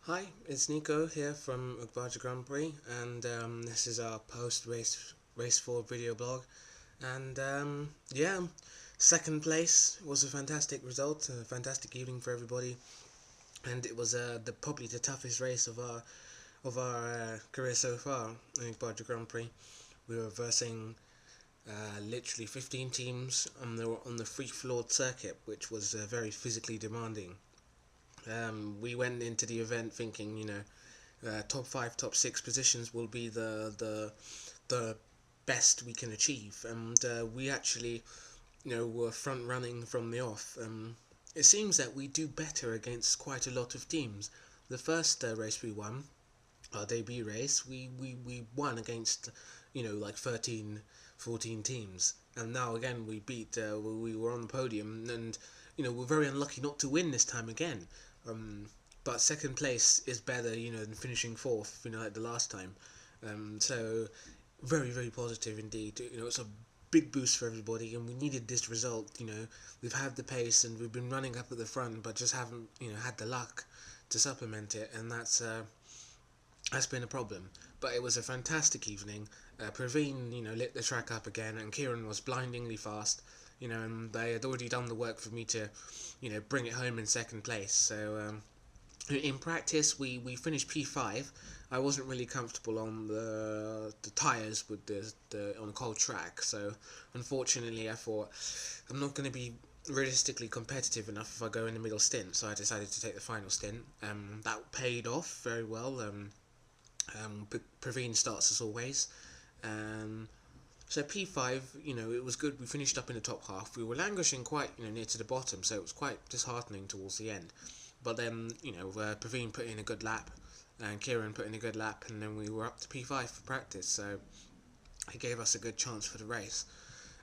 Hi, it's Nico here from Ugbaja Grand Prix, and this is our post race 4 video blog. And yeah, second place was a fantastic result, a fantastic evening for everybody, and it was probably the toughest race of our career so far in Ugbaja Grand Prix. We were versing literally 15 teams on the free-floored circuit, which was very physically demanding. We went into the event thinking, top five, top six positions will be the best we can achieve, and we actually, were front running from the off. It seems that we do better against quite a lot of teams. The first race we won, our debut race, we won against, like 13, 14 teams, and now again we were on the podium, and we're very unlucky not to win this time again. Um, but second place is better, than finishing fourth, like the last time. So very, very positive indeed. It's a big boost for everybody, and we needed this result. We've had the pace and we've been running up at the front, but just haven't, had the luck to supplement it, and that's been a problem. But it was a fantastic evening. Praveen, lit the track up again, and Kieran was blindingly fast. And they had already done the work for me to, bring it home in second place. So in practice, we finished P5. I wasn't really comfortable on the tyres with the on a cold track. So unfortunately, I thought I'm not going to be realistically competitive enough if I go in the middle stint. So I decided to take the final stint. That paid off very well. Praveen starts as always. So P5, it was good. We finished up in the top half. We were languishing quite, near to the bottom, so it was quite disheartening towards the end. But then, Praveen put in a good lap, and Kieran put in a good lap, and then we were up to P5 for practice, so it gave us a good chance for the race.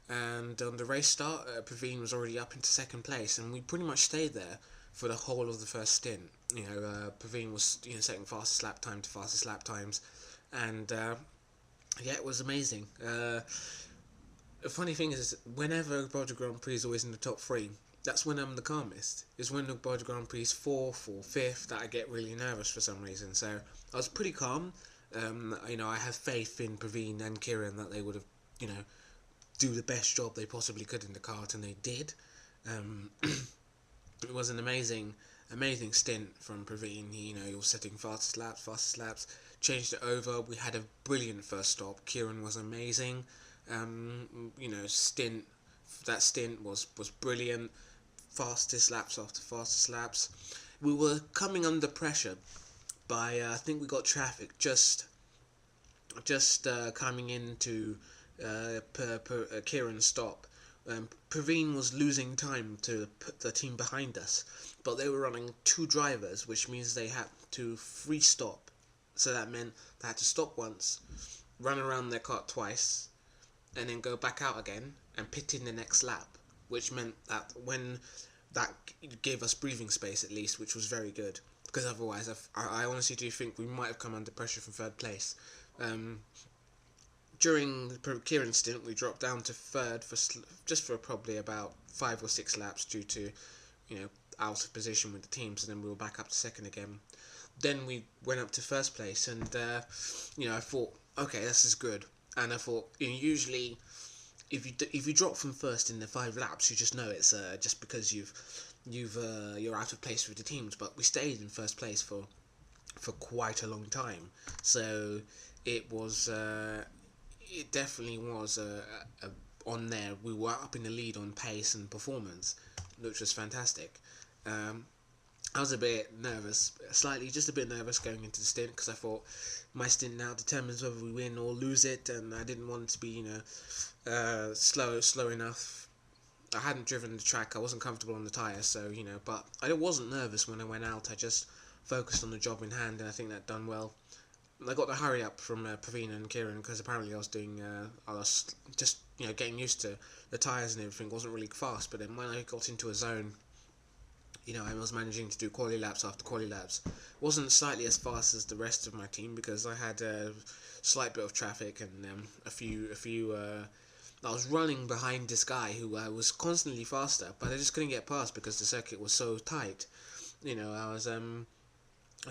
And on the race start, Praveen was already up into second place, and we pretty much stayed there for the whole of the first stint. Praveen was, setting fastest lap time to fastest lap times, and yeah, it was amazing. The funny thing is, whenever Ugbaja Grand Prix is always in the top three, that's when I'm the calmest. It's when Ugbaja Grand Prix is fourth or fifth that I get really nervous for some reason. So I was pretty calm. I have faith in Praveen and Kieran that they would have, do the best job they possibly could in the kart, and they did. It was an amazing stint from Praveen. He was setting fastest laps, changed it over. We had a brilliant first stop. Kieran was amazing. That stint was brilliant. Fastest laps after fastest laps. We were coming under pressure by I think we got traffic just coming into Kieran's stop. Praveen was losing time to the team behind us, but they were running two drivers, which means they had to free stop. So that meant they had to stop once, run around their kart twice, and then go back out again and pit in the next lap, which meant that that gave us breathing space at least, which was very good, because otherwise I honestly do think we might have come under pressure from third place. During Kieran's stint, we dropped down to third for probably about 5 or 6 laps due to, out of position with the teams, and then we were back up to second again. Then we went up to first place, and I thought, okay, this is good. And I thought, usually, if you drop from first in the 5 laps, you just know it's just because you're out of place with the teams. But we stayed in first place for quite a long time, so it was. It definitely was on there. We were up in the lead on pace and performance, which was fantastic. I was a bit nervous, just a bit nervous going into the stint, because I thought my stint now determines whether we win or lose it, and I didn't want it to be, slow enough. I hadn't driven the track, I wasn't comfortable on the tyres, so, but I wasn't nervous when I went out. I just focused on the job in hand, and I think that done well. I got the hurry up from Praveen and Kieran, because apparently I was just, getting used to the tyres and everything. Wasn't really fast, but then when I got into a zone, I was managing to do quali laps after quali laps. Wasn't slightly as fast as the rest of my team, because I had a slight bit of traffic and a few. I was running behind this guy who was constantly faster, but I just couldn't get past because the circuit was so tight. I was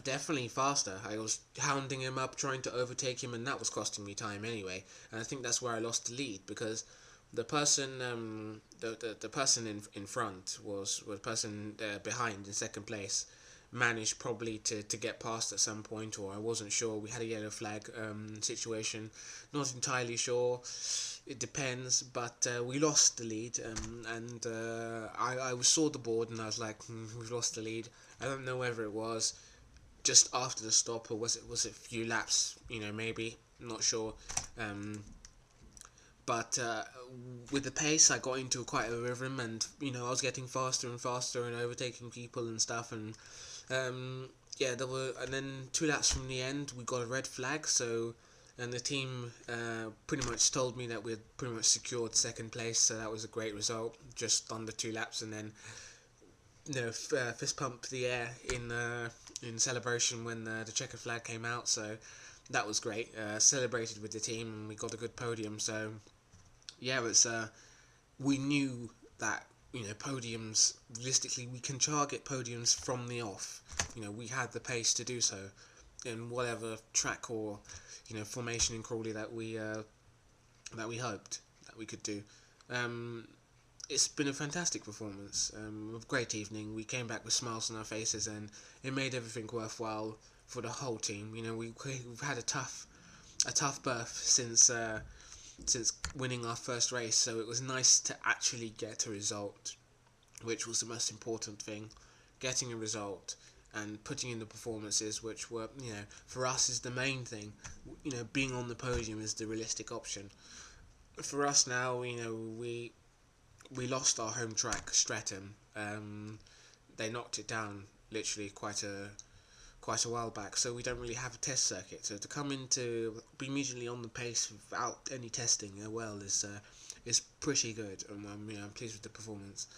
Definitely faster. I was hounding him up, trying to overtake him, and that was costing me time anyway. And I think that's where I lost the lead, because the person in front was the person behind in second place managed probably to get past at some point, or I wasn't sure. We had a yellow flag situation, not entirely sure. It depends, but we lost the lead, and I saw the board and I was like, we've lost the lead. I don't know whether it was just after the stop, or was it a few laps, maybe, I'm not sure. But with the pace, I got into quite a rhythm, and I was getting faster and faster and overtaking people and stuff. And yeah, and then 2 laps from the end, we got a red flag. So, and the team pretty much told me that we'd pretty much secured second place. So that was a great result, just under 2 laps, and then fist pump the air in celebration when the checkered flag came out. So that was great. Celebrated with the team, and we got a good podium. So yeah, we knew that podiums, realistically, we can target podiums from the off. We had the pace to do so in whatever track or formation in Crawley that we hoped that we could do. It's been a fantastic performance, a great evening. We came back with smiles on our faces, and it made everything worthwhile for the whole team. We've had a tough berth since winning our first race, so it was nice to actually get a result, which was the most important thing. Getting a result and putting in the performances, which were, for us is the main thing. Being on the podium is the realistic option. For us now, we lost our home track, Streatham. They knocked it down literally quite a while back, so we don't really have a test circuit. So to come into be immediately on the pace without any testing is pretty good, and I'm pleased with the performance.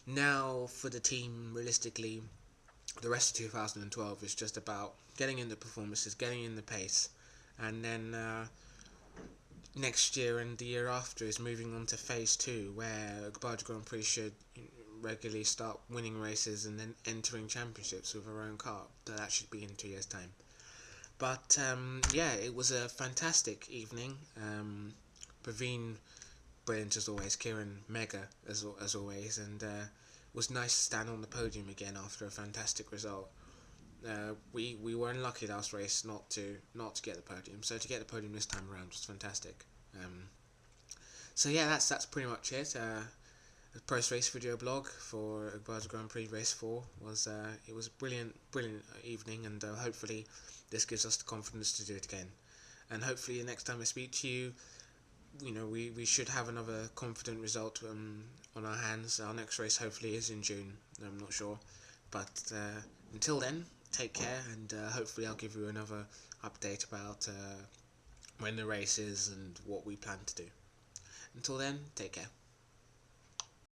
Now for the team, realistically, the rest of 2012 is just about getting in the performances, getting in the pace, and then next year and the year after is moving on to phase 2, where Ugbaja Grand Prix should regularly start winning races and then entering championships with our own car. That should be in 2 years' time. But yeah, it was a fantastic evening. Praveen, brilliant as always. Kieran, mega as always, and it was nice to stand on the podium again after a fantastic result. We were unlucky last race not to get the podium, so to get the podium this time around was fantastic. So yeah, that's pretty much it. The post race video blog for Ugbaja Grand Prix race 4 was it was a brilliant evening, and hopefully this gives us the confidence to do it again. And hopefully the next time I speak to you, we should have another confident result on our hands. Our next race hopefully is in June. I'm not sure, but until then, take care, and hopefully I'll give you another update about when the race is and what we plan to do. Until then, take care.